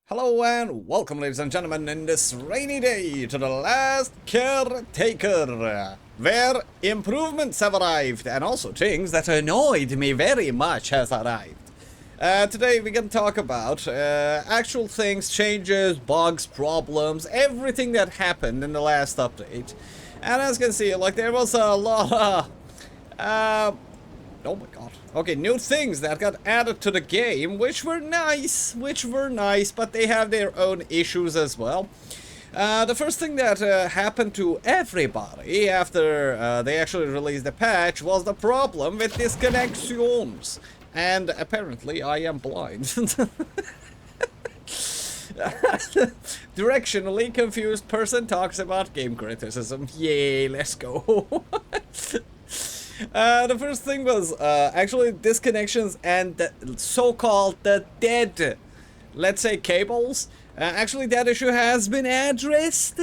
Hello and welcome, ladies and gentlemen, in this rainy day to the Last Caretaker, where improvements have arrived and also things that annoyed me very much has arrived. Today we can talk about actual things, changes, bugs, problems, everything that happened in the last update. And as you can see, like, there was a lot of oh my god. Okay, new things that got added to the game, which were nice, but they have their own issues as well. The first thing that happened to everybody after they actually released the patch was the problem with disconnections. And apparently I am blind. Directionally confused person talks about game criticism. Yay, let's go. The first thing was actually disconnections and the so-called dead, let's say, cables. Actually, that issue has been addressed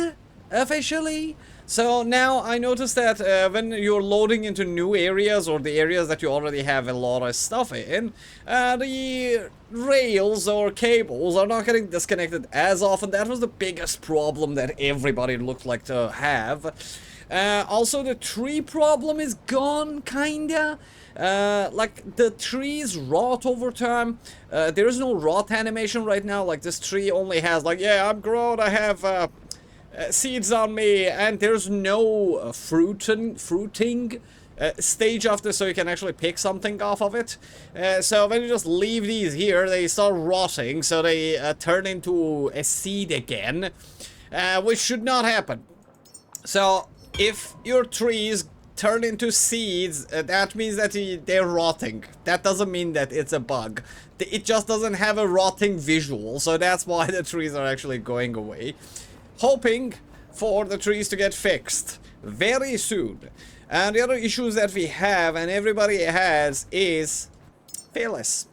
officially. So now I noticed that when you're loading into new areas or the areas that you already have a lot of stuff in, the rails or cables are not getting disconnected as often. That was the biggest problem that everybody looked like to have. Also, the tree problem is gone, kinda. Like, the trees rot over time. There is no rot animation right now. Like, this tree only has, like, yeah, I'm grown, I have seeds on me, and there's no fruiting stage of this, so you can actually pick something off of it. So when you just leave these here, they start rotting, so they turn into a seed again, which should not happen. So if your trees turn into seeds, that means that they're rotting. That doesn't mean that it's a bug. It just doesn't have a rotting visual, so that's why the trees are actually going away. Hoping for the trees to get fixed very soon. And the other issues that we have, and everybody has, is Felix.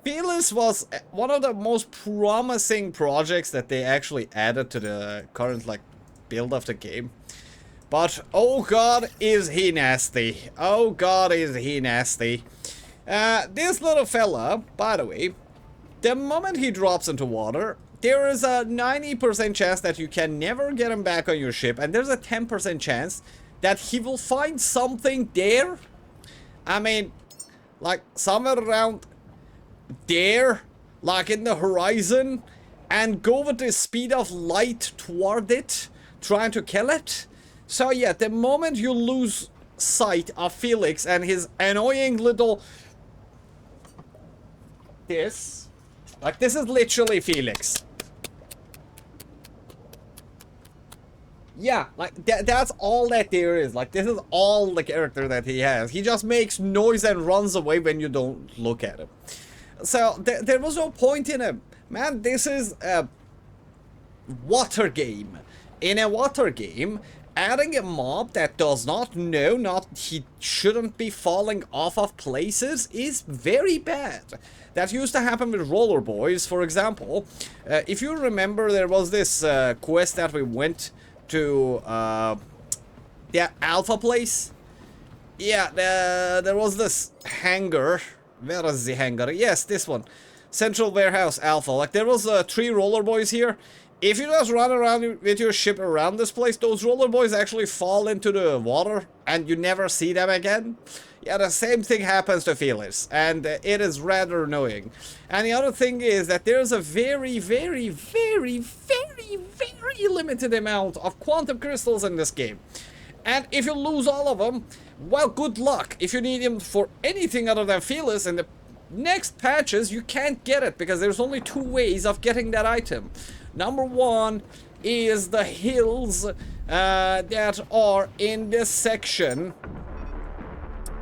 Felix was one of the most promising projects that they actually added to the current, like, build of the game. But, oh god, is he nasty. Oh god, is he nasty. This little fella, by the way, the moment he drops into water, there is a 90% chance that you can never get him back on your ship, and there's a 10% chance that he will find something there. I mean, like, somewhere around there, like in the horizon, and go with the speed of light toward it, trying to kill it. So yeah, the moment you lose sight of Felix and his annoying little... this is literally Felix. Yeah, like, that's all that there is. Like, this is all the character that he has. He just makes noise and runs away when you don't look at him. So, there was no point in him. Man, this is a water game. In a water game, adding a mob that does not know, he shouldn't be falling off of places is very bad. That used to happen with Roller Boys, for example. If you remember, there was this quest that we went to the Alpha place. Yeah, there was this hangar. Where is the hangar? Yes, this one. Central Warehouse Alpha. Like, there was 3 roller boys here. If you just run around with your ship around this place, those roller boys actually fall into the water and you never see them again. Yeah, the same thing happens to Felix, and it is rather annoying. And the other thing is that there's a very, very, very, very, very limited amount of quantum crystals in this game. And if you lose all of them, well, good luck. If you need them for anything other than Felix in the next patches, you can't get it, because there's only 2 ways of getting that item. Number 1 is the hills that are in this section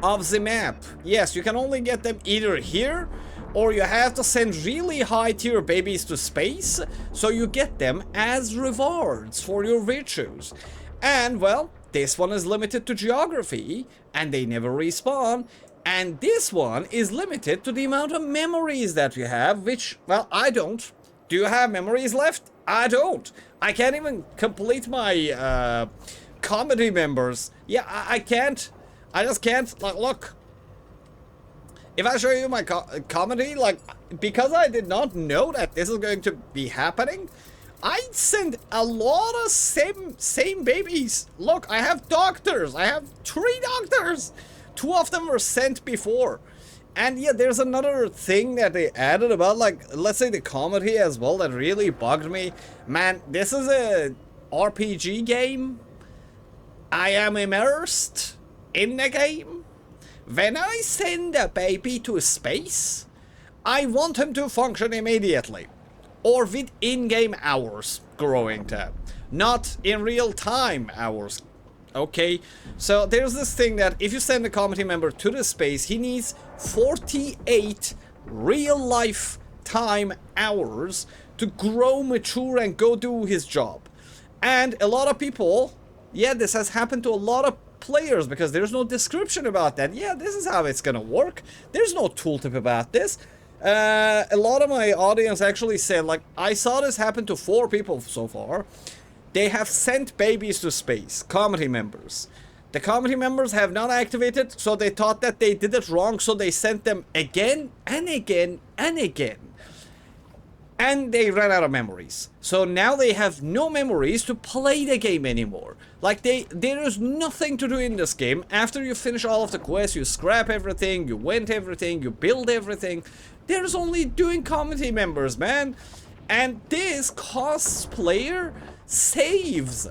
of the map. Yes, you can only get them either here, or you have to send really high tier babies to space, so you get them as rewards for your virtues. And, well, this one is limited to geography, and they never respawn. And this one is limited to the amount of memories that you have, which, well, I don't. Do you have memories left? I don't. I can't even complete my comedy members. Yeah, I can't. I just can't. Like, look. if I show you my comedy, like, because I did not know that this is going to be happening, I sent a lot of same babies. Look, I have doctors. I have 3 doctors. 2 of them were sent before. And yeah, there's another thing that they added about, like, let's say the comedy as well that really bugged me. Man, this is a RPG game. I am immersed in the game. When I send a baby to space, I want him to function immediately. Or with in-game hours growing tab. Not in real-time hours. Okay, so there's this thing that if you send a community member to the space, he needs 48 real-life time hours to grow, mature, and go do his job. And a lot of people, yeah, this has happened to a lot of players because there's no description about that. Yeah, this is how it's gonna work. There's no tooltip about this. A lot of my audience actually said, like, I saw this happen to 4 people so far. They have sent babies to space, community members. The community members have not activated, so they thought that they did it wrong, so they sent them again and again and again. And they ran out of memories. So now they have no memories to play the game anymore. Like, there is nothing to do in this game. After you finish all of the quests, you scrap everything, you vent everything, you build everything. There's only doing community members, man. And this costs player saves.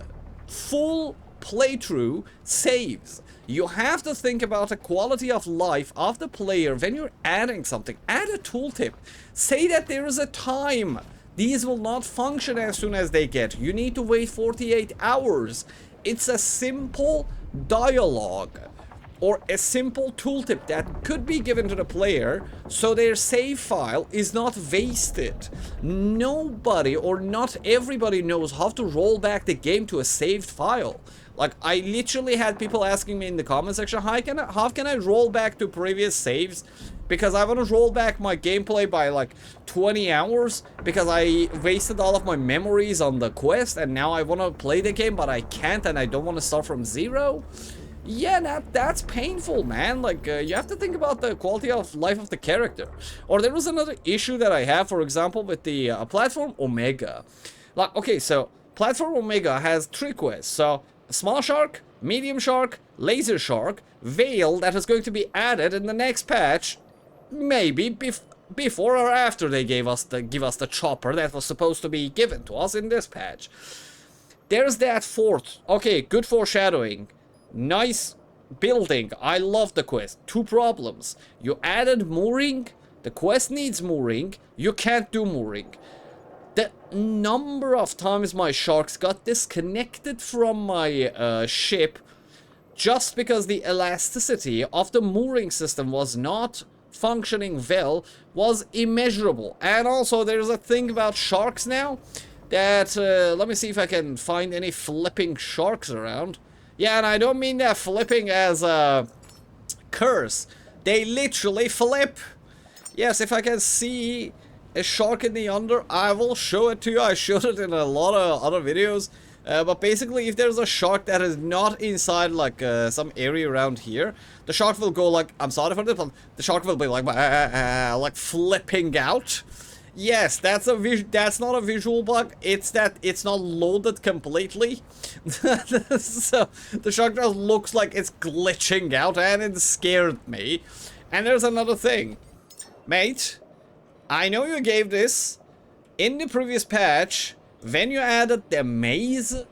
Full playthrough saves. You have to think about the quality of life of the player when you're adding something. Add a tooltip. Say that there is a time. These will not function as soon as they get. You need to wait 48 hours. It's a simple dialogue or a simple tooltip that could be given to the player so their save file is not wasted. Nobody or not everybody knows how to roll back the game to a saved file. Like, I literally had people asking me in the comment section, how can I roll back to previous saves? Because I want to roll back my gameplay by like 20 hours because I wasted all of my memories on the quest and now I want to play the game but I can't and I don't want to start from zero. Yeah, that's painful, man. Like, you have to think about the quality of life of the character. Or there was another issue that I have, for example, with the platform Omega. Like, okay, so platform Omega has 3 quests. So, small shark, medium shark, laser shark, veil that is going to be added in the next patch. Maybe before or after they give us the chopper that was supposed to be given to us in this patch. There's that 4th. Okay, good foreshadowing. Nice building. I love the quest. 2 problems. You added mooring. The quest needs mooring. You can't do mooring. The number of times my sharks got disconnected from my ship just because the elasticity of the mooring system was not functioning well was immeasurable. And also there's a thing about sharks now that let me see if I can find any flipping sharks around. Yeah, and I don't mean that flipping as a curse. They literally flip. Yes, if I can see a shark in the under, I will show it to you. I showed it in a lot of other videos. But basically, if there's a shark that is not inside, like, some area around here, the shark will go, like, I'm sorry for this, but the shark will be, like flipping out. Yes, that's not a visual bug. It's that it's not loaded completely. So the shark just looks like it's glitching out, and it scared me. And there's another thing, mate. I know you gave this in the previous patch when you added the maze.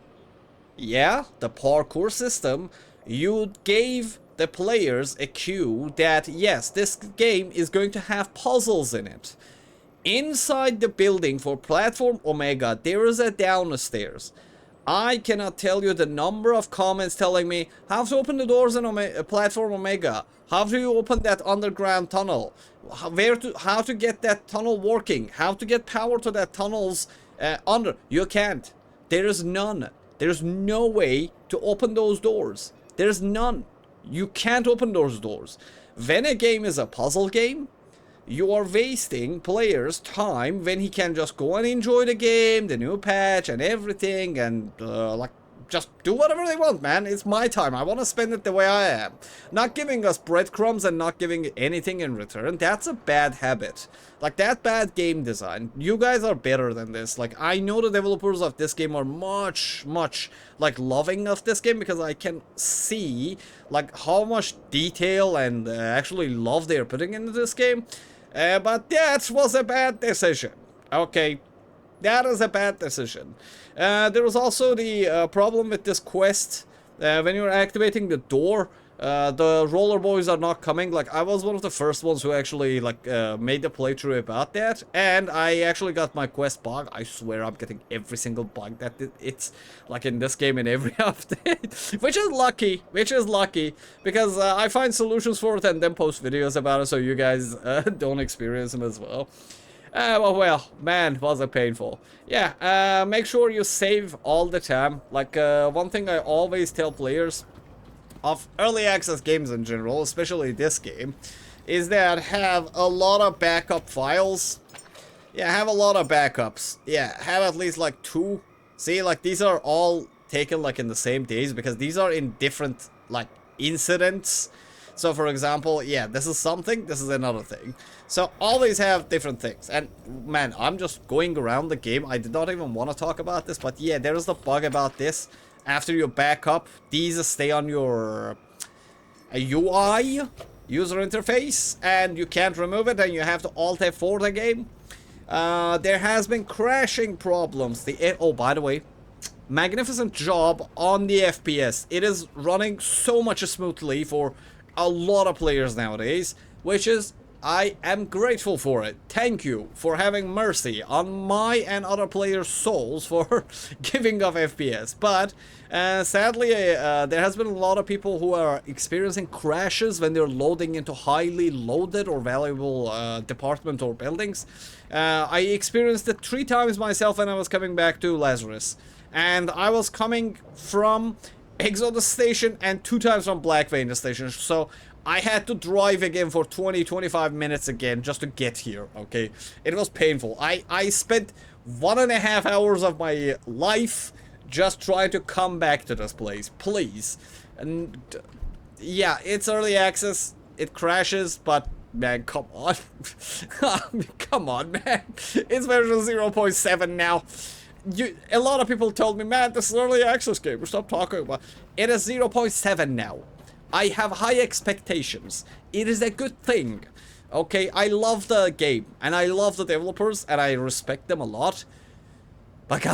Yeah, the parkour system. You gave the players a cue that yes, this game is going to have puzzles in it. Inside the building for Platform Omega, there is a downstairs. I cannot tell you the number of comments telling me how to open the doors in Platform Omega. How do you open that underground tunnel? How to get that tunnel working? How to get power to that tunnel's under? You can't. There is none. There's no way to open those doors. There's none. You can't open those doors. When a game is a puzzle game, you are wasting players' time when he can just go and enjoy the game, the new patch and everything, and like just do whatever they want, man. It's my time. I want to spend it the way I am. Not giving us breadcrumbs and not giving anything in return. That's a bad habit. Like, that bad game design. You guys are better than this. Like, I know the developers of this game are much, like, loving of this game, because I can see, like, how much detail and actually love they're putting into this game. But that was a bad decision. Okay. That is a bad decision. There was also the problem with this quest. When you're activating the door, the roller boys are not coming. Like, I was one of the first ones who actually, like, made the playthrough about that. And I actually got my quest bug. I swear I'm getting every single bug that it's, like, in this game in every update. Which is lucky. Because I find solutions for it and then post videos about it so you guys don't experience them as well. Well, man, was it painful. Yeah, make sure you save all the time. Like, one thing I always tell players of early access games in general, especially this game, is that have a lot of backup files. Yeah, have a lot of backups. Yeah, have at least like 2. See, like, these are all taken like in the same days, because these are in different, like, incidents. So, for example, yeah, this is something, this is another thing. So, always have different things. And, man, I'm just going around the game. I did not even want to talk about this, but yeah, there is the bug about this. After you back up, these stay on your UI, user interface, and you can't remove it, and you have to Alt F4 the game. There has been crashing problems. Oh, by the way, magnificent job on the FPS. It is running so much smoothly for a lot of players nowadays, which is, I am grateful for it. Thank you for having mercy on my and other players' souls for giving off FPS. But sadly, there has been a lot of people who are experiencing crashes when they're loading into highly loaded or valuable department or buildings. I experienced it 3 times myself when I was coming back to Lazarus. And I was coming from Exodus Station and 2 times from Black Vein Station, so I had to drive again for 20-25 minutes again just to get here, okay? It was painful. I spent 1.5 hours of my life just trying to come back to this place, please. And yeah, it's early access, it crashes, but man, come on. Come on, man. It's version 0.7 now. A lot of people told me, man, this is early access game, stop talking about it. Is 0.7 now. I have high expectations. It is a good thing. Okay, I love the game, and I love the developers, and I respect them a lot. But,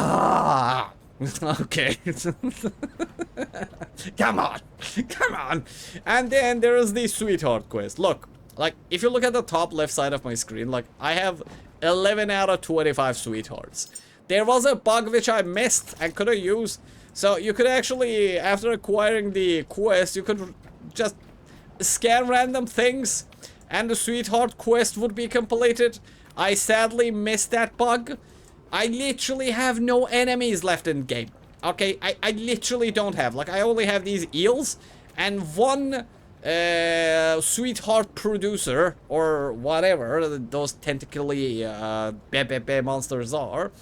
okay. Come on. And then there is the sweetheart quest. Look, like, if you look at the top left side of my screen, like, I have 11 out of 25 sweethearts. There was a bug which I missed and could have used. So you could actually, after acquiring the quest, you could just scan random things and the sweetheart quest would be completed. I sadly missed that bug. I literally have no enemies left in game. Okay, I literally don't have. Like, I only have these eels and one sweetheart producer or whatever those tentacly monsters are.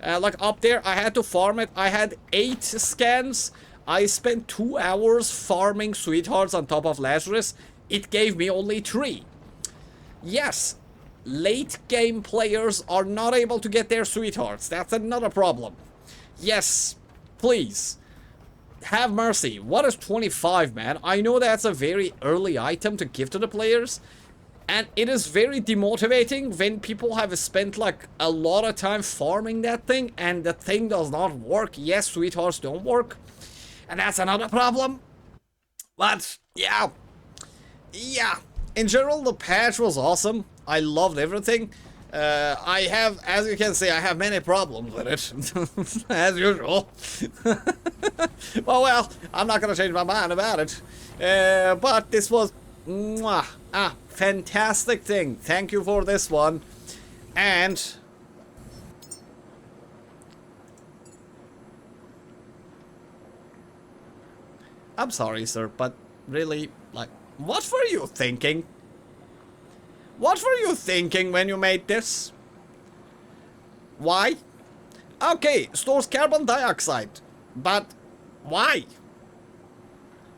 Like, up there, I had to farm it. I had 8 scans. I spent 2 hours farming sweethearts on top of Lazarus. It gave me only 3. Yes, late game players are not able to get their sweethearts. That's another problem. Yes, please, have mercy. What is 25, man? I know that's a very early item to give to the players. And it is very demotivating when people have spent like a lot of time farming that thing and the thing does not work. Yes, sweethearts don't work. And that's another problem. But yeah. In general, the patch was awesome. I loved everything. I have, as you can see, I have many problems with it. As usual. Well, I'm not going to change my mind about it. But this was fantastic thing. Thank you for this one. And I'm sorry, sir, but really, like, what were you thinking? What were you thinking when you made this? Why? Okay, stores carbon dioxide, but Why?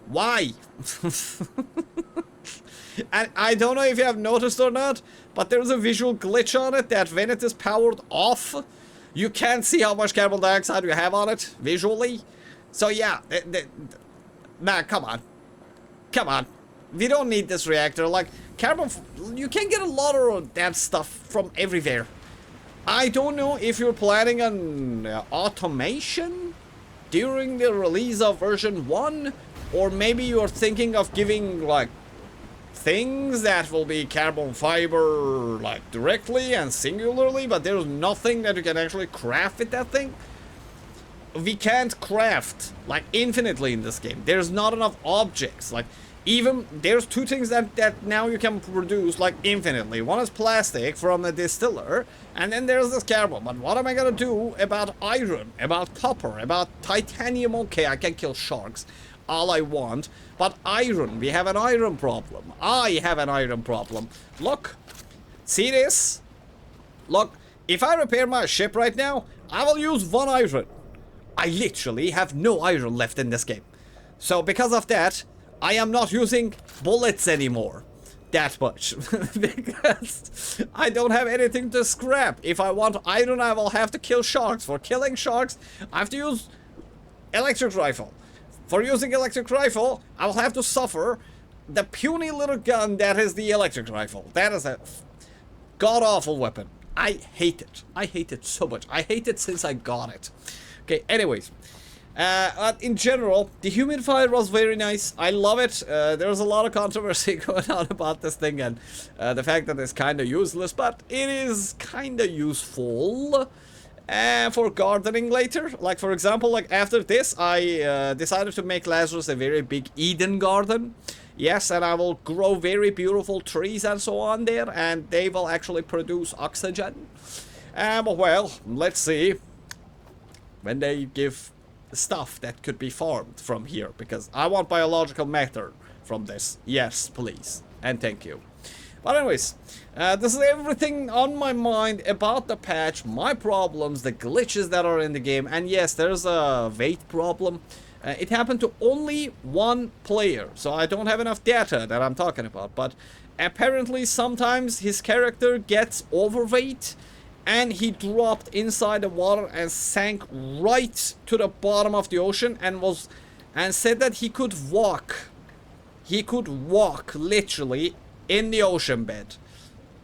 Why? And I don't know if you have noticed or not, but there's a visual glitch on it that when it is powered off, you can't see how much carbon dioxide you have on it visually. So yeah, nah, come on. Come on. We don't need this reactor. Like, carbon, you can get a lot of that stuff from everywhere. I don't know if you're planning on automation during the release of version 1, or maybe you're thinking of giving, like, things that will be carbon fiber, like, directly and singularly, but there's nothing that you can actually craft with that thing. We can't craft, like, infinitely in this game. There's not enough objects. Like, even, there's two things that now you can produce, like, infinitely. One is plastic from the distiller, and then there's this carbon. But what am I gonna do about iron, about copper, about titanium? Okay, I can kill sharks all I want, but iron, we have an iron problem. I have an iron problem. Look, see this? Look, if I repair my ship right now, I will use 1 iron. I literally have no iron left in this game. So because of that, I am not using bullets anymore that much. Because I don't have anything to scrap. If I want iron, I will have to kill sharks. For killing sharks, I have to use electric rifle. For using electric rifle, I will have to suffer the puny little gun that is the electric rifle. That is a god-awful weapon. I hate it. I hate it so much. I hate it since I got it. Okay, anyways. In general, the humidifier was very nice. I love it. There's a lot of controversy going on about this thing, and the fact that it's kind of useless, but it is kind of useful. For gardening later, like for example, like after this, I decided to make Lazarus a very big Eden garden. Yes, and I will grow very beautiful trees and so on there, and they will actually produce oxygen. Well, let's see when they give stuff that could be farmed from here, because I want biological matter from this. Yes, please, and thank you. But anyways, this is everything on my mind about the patch, my problems, the glitches that are in the game, and yes, there's a weight problem. It happened to only 1 player, so I don't have enough data that I'm talking about, but apparently sometimes his character gets overweight, and he dropped inside the water and sank right to the bottom of the ocean, and said that he could walk. He could walk, literally, in the ocean bed.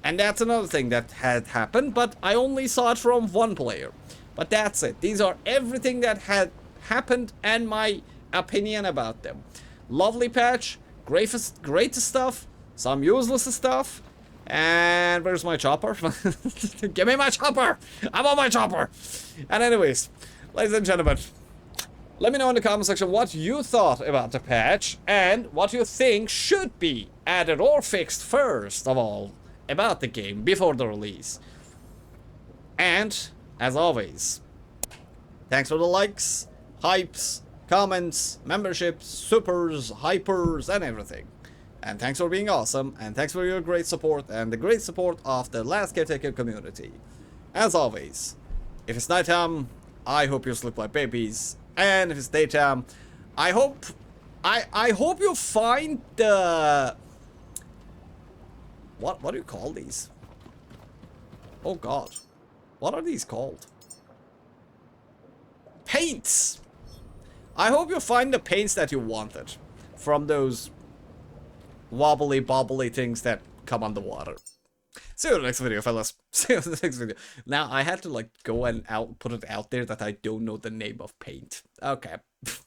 And that's another thing that had happened, but I only saw it from 1 player. But that's it. These are everything that had happened and my opinion about them. Lovely patch, great stuff, some useless stuff, and where's my chopper? Give me my chopper! I want my chopper! And anyways, ladies and gentlemen, let me know in the comment section what you thought about the patch and what you think should be added or fixed first of all about the game before the release. And, as always, thanks for the likes, hypes, comments, memberships, supers, hypers, and everything. And thanks for being awesome, and thanks for your great support and the great support of the Last Caretaker community. As always, if it's nighttime, I hope you sleep like babies. And if it's daytime, I hope you find the what do you call these? Oh god. What are these called? Paints. I hope you find the paints that you wanted from those wobbly bobbly things that come on the water. See you in the next video, fellas. See you in the next video. Now, I had to, like, go and put it out there that I don't know the name of paint. Okay.